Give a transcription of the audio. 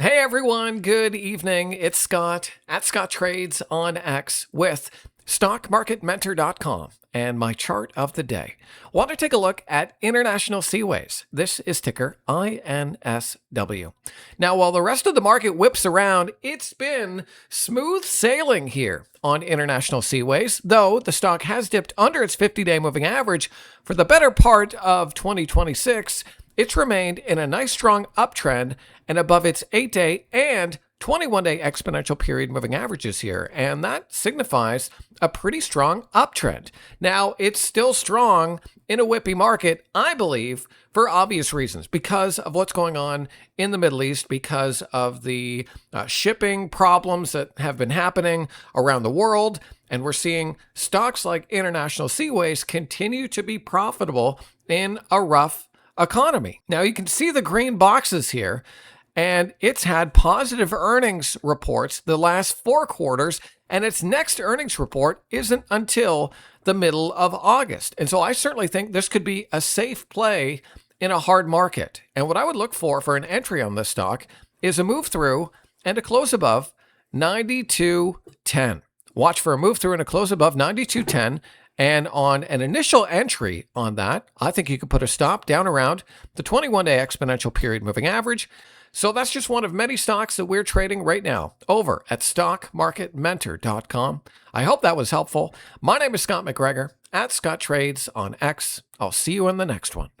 Hey everyone, good evening. It's Scott at Scott Trades on X with StockMarketMentor.com and my chart of the day. Want to take a look at International Seaways. This is ticker INSW. Now, while the rest of the market whips around, it's been smooth sailing here on International Seaways, though the stock has dipped under its 50-day moving average for the better part of 2026. It's remained in a nice strong uptrend and above its 8-day and 21-day exponential period moving averages here, and that signifies a pretty strong uptrend. Now, it's still strong in a whippy market, I believe, for obvious reasons, because of what's going on in the Middle East, because of the shipping problems that have been happening around the world, and we're seeing stocks like International Seaways continue to be profitable in a rough economy. Now, you can see the green boxes here, and it's had positive earnings reports the last 4 quarters, and its next earnings report isn't until the middle of August. And so I certainly think this could be a safe play in a hard market. And what I would look for an entry on this stock is a move through and a close above 92.10. Watch for a move through and a close above 92.10. And on an initial entry on that, I think you could put a stop down around the 21-day exponential period moving average. So that's just one of many stocks that we're trading right now over at StockMarketMentor.com. I hope that was helpful. My name is Scott McGregor at Scott Trades on X. I'll see you in the next one.